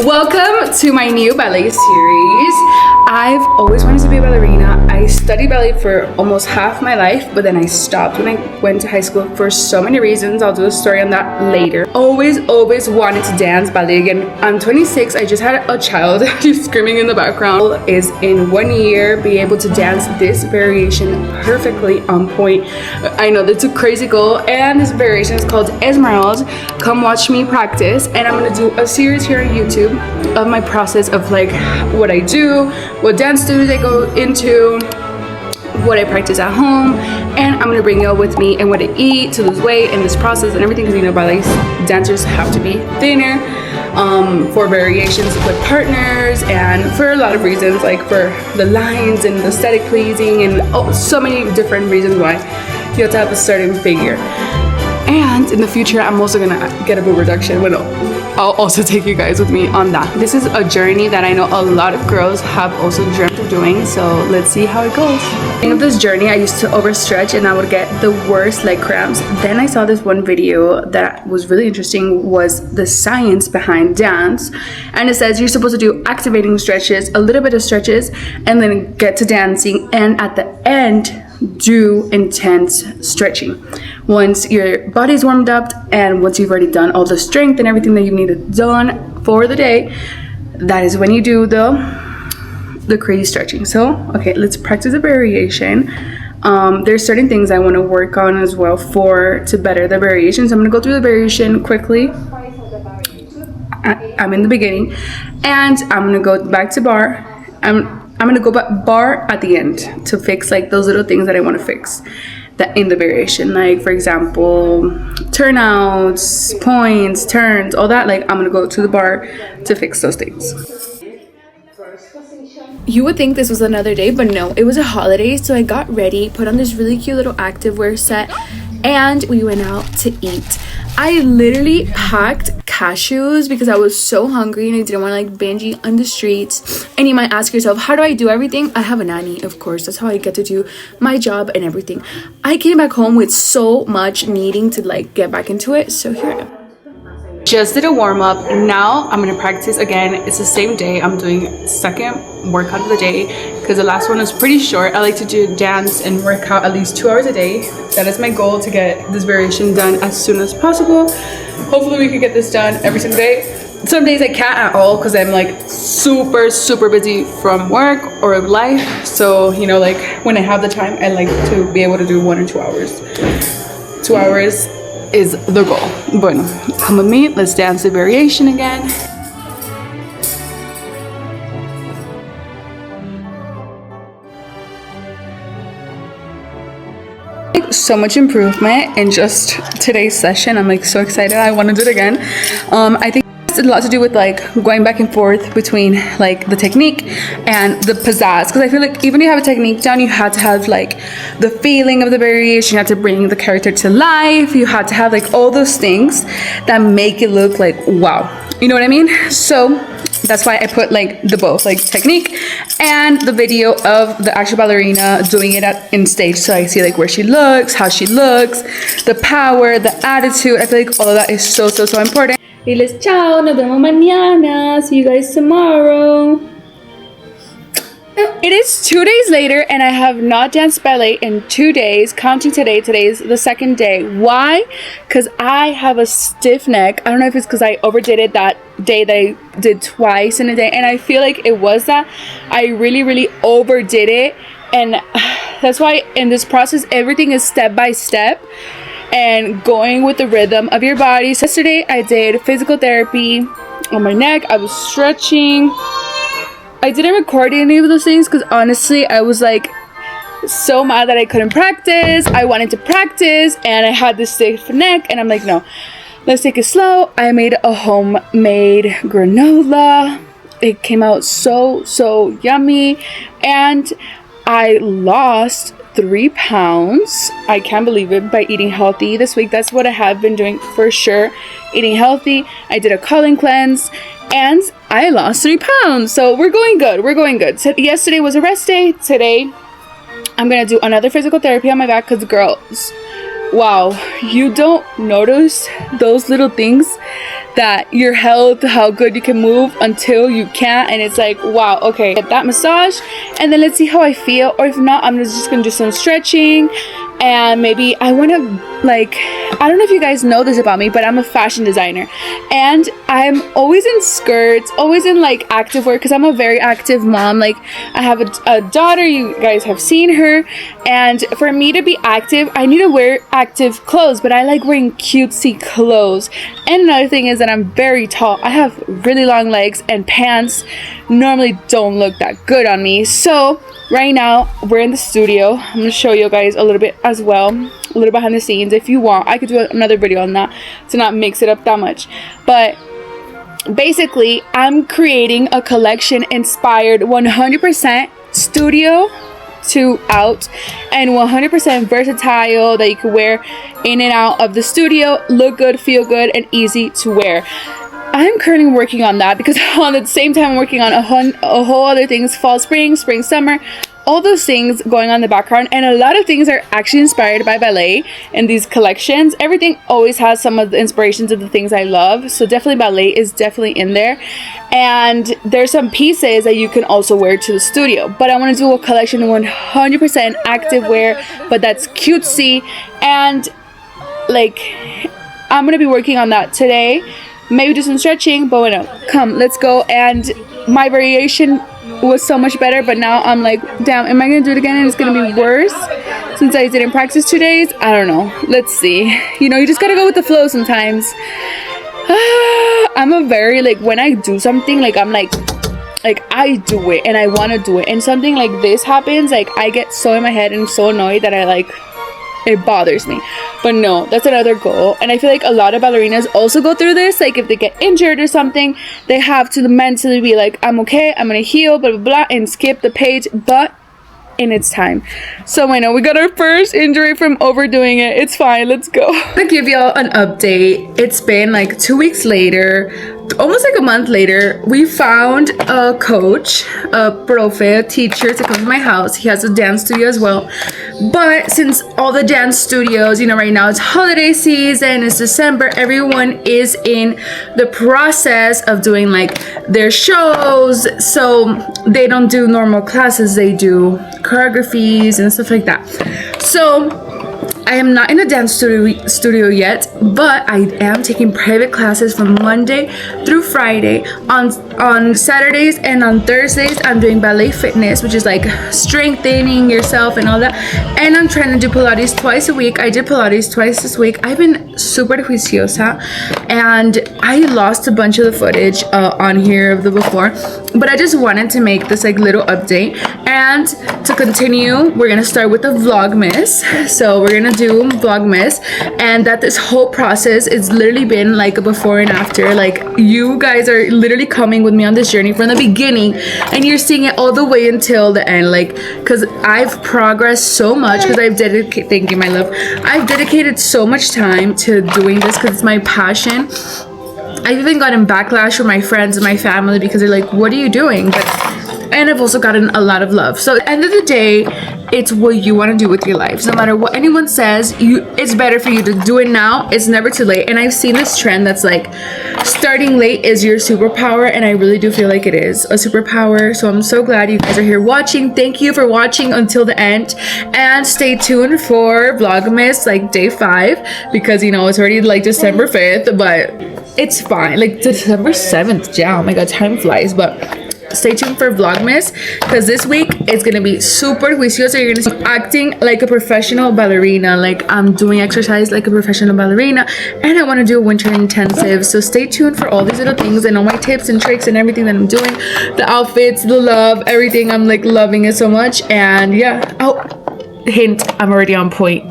Welcome to my new ballet series. I've always wanted to be a ballerina. I studied ballet for almost half my life, but then I stopped when I went to high school for so many reasons. I'll do a story on that later. Always wanted to dance ballet again. I'm 26. I just had a child. She's screaming in the background. Is in 1 year be able to dance this variation perfectly on point. I know that's a crazy goal, and this variation is called Esmeralda. Come watch me practice, and I'm gonna do a series here on YouTube of my process of like what I do, what dance studios I go into, what I practice at home, and I'm gonna bring you all with me and what I eat to lose weight in this process and everything, because you know ballet dancers have to be thinner for variations with partners and for a lot of reasons, like for the lines and the aesthetic pleasing and so many different reasons why you have to have a certain figure. And in the future, I'm also gonna get a boob reduction. Well, I'll also take you guys with me on that. This is a journey that I know a lot of girls have also dreamt of doing, so let's see how it goes. In this journey, I used to overstretch and I would get the worst leg cramps. Then I saw this one video that was really interesting, was the science behind dance. And it says you're supposed to do activating stretches, a little bit of stretches, and then get to dancing, and at the end, do intense stretching. Once your body's warmed up and once you've already done all the strength and everything that you needed done for the day, that is when you do the crazy stretching. So okay, let's practice a variation. There's certain things I want to work on as well to better the variations. I'm going to go through the variation quickly. I'm in the beginning, and I'm going to go back to bar. I'm gonna go back bar at the end to fix like those little things that I want to fix that in the variation, like for example turnouts, points, turns, all that. Like I'm gonna go to the bar to fix those things. You would think this was another day, but no, it was a holiday. So I got ready, put on this really cute little activewear set, and we went out to eat. I literally packed cashews because I was so hungry and I didn't want to like binge eat on the streets. And you might ask yourself, how do I do everything? I have a nanny, of course. That's how I get to do my job and everything. I came back home with so much needing to like get back into it. So here I am. Just did a warm-up. Now I'm gonna practice again. It's the same day. I'm doing second workout of the day because the last one was pretty short. I like to do dance and work out at least 2 hours a day. That is my goal, to get this variation done as soon as possible. Hopefully we can get this done every single day. Some days I can't at all because I'm like super busy from work or life. So you know, like when I have the time, I like to be able to do 1 or 2 hours. 2 hours is the goal. Bueno, come with me, let's dance the variation again. So much improvement in just today's session. I'm like so excited. I want to do it again. I think it's a lot to do with like going back and forth between like the technique and the pizzazz, because I feel like even if you have a technique down, you have to have like the feeling of the variation. You have to bring the character to life. You have to have like all those things that make it look like wow, you know what I mean? So that's why I put like the both, like technique and the video of the actual ballerina doing it in stage, so I see like where she looks, how she looks, the power, the attitude. I feel like all of that is so important. Diles chao, nos vemos mañana, see you guys tomorrow. It is 2 days later and I have not danced ballet in 2 days, counting today. Today is the second day. Why? Because I have a stiff neck. I don't know if it's because I overdid it that day that I did twice in a day, and I feel like it was that I really overdid it, and that's why in this process everything is step by step and going with the rhythm of your body. So yesterday I did physical therapy on my neck. I was stretching. I didn't record any of those things because honestly I was like so mad that I couldn't practice. I wanted to practice and I had this stiff neck, and I'm like, no, let's take it slow. I made a homemade granola. It came out so yummy, and I lost 3 pounds. I can't believe it, by eating healthy this week. That's what I have been doing for sure, eating healthy. I did a colon cleanse and I lost 3 pounds. So we're going good. So yesterday was a rest day. Today I'm gonna do another physical therapy on my back because girls, wow, you don't notice those little things, that your health, how good you can move until you can't, and it's like, wow, okay, get that massage and then let's see how I feel. Or if not, I'm just gonna do some stretching, and maybe I want to, like, I don't know if you guys know this about me, but I'm a fashion designer and I'm always in skirts, always in like active wear, because I'm a very active mom. Like, I have a daughter, you guys have seen her, and for me to be active, I need to wear active clothes, but I like wearing cutesy clothes. And another thing is that I'm very tall. I have really long legs, and pants normally don't look that good on me. So right now we're in the studio. I'm gonna show you guys a little bit as well, a little behind the scenes. If you want, I could do another video on that to not mix it up that much. But basically, I'm creating a collection inspired 100% studio to out, and 100% versatile, that you can wear in and out of the studio, look good, feel good, and easy to wear. I'm currently working on that because on the same time I'm working on a whole other things, fall, spring, summer, all those things going on in the background. And a lot of things are actually inspired by ballet in these collections. Everything always has some of the inspirations of the things I love, so definitely ballet is definitely in there. And there's some pieces that you can also wear to the studio, but I want to do a collection 100% active wear, but that's cutesy, and like, I'm gonna be working on that today. Maybe do some stretching, but no, come, let's go. And my variation was so much better, but now I'm like, damn, am I gonna do it again and it's gonna be worse since I didn't practice 2 days? I don't know, let's see. You know, you just gotta go with the flow sometimes. I'm a very, like, when I do something, like, I'm like I do it and I want to do it, and something like this happens, like, I get so in my head and so annoyed that I like, it bothers me. But no, that's another goal. And I feel like a lot of ballerinas also go through this. Like, if they get injured or something, they have to mentally be like, I'm okay, I'm gonna heal, blah blah blah, and skip the page, but in its time. So I know we got our first injury from overdoing it. It's fine, let's go. I'm gonna give y'all an update. It's been like 2 weeks later, almost like a month later. We found a coach, a profe, a teacher to come to my house. He has a dance studio as well. But since all the dance studios, you know, right now it's holiday season, it's December, everyone is in the process of doing like their shows. So they don't do normal classes, they do choreographies and stuff like that. So I am not in a dance studio yet, but I am taking private classes from Monday through Friday. On Saturdays and on Thursdays, I'm doing ballet fitness, which is like strengthening yourself and all that. And I'm trying to do Pilates twice a week. I did Pilates twice this week. I've been super juiciosa, and I lost a bunch of the footage on here of the before, but I just wanted to make this like little update. And to continue, we're gonna start with the Vlogmas. So we're gonna do Vlogmas, and that this whole process it's literally been like a before and after. Like, you guys are literally coming with me on this journey from the beginning, and you're seeing it all the way until the end. Like, because I've progressed so much, because I've dedicated, thank you my love, I've dedicated so much time to doing this because it's my passion. I've even gotten backlash from my friends and my family because they're like, what are you doing? And I've also gotten a lot of love. So at the end of the day, it's what you want to do with your life. No matter what anyone says, it's better for you to do it now. It's never too late. And I've seen this trend that's like, starting late is your superpower, and I really do feel like it is a superpower. So I'm so glad you guys are here watching. Thank you for watching until the end, and stay tuned for Vlogmas like day 5, because you know it's already like December 5th, but it's fine. Like December 7th, yeah, oh my god, time flies. But stay tuned for Vlogmas, because this week it's gonna be super juicioso. You're gonna see acting like a professional ballerina, like I'm doing exercise like a professional ballerina, and I want to do a winter intensive. So stay tuned for all these little things and all my tips and tricks and everything that I'm doing, the outfits, the love, everything. I'm like loving it so much. And yeah, oh, hint, I'm already on point.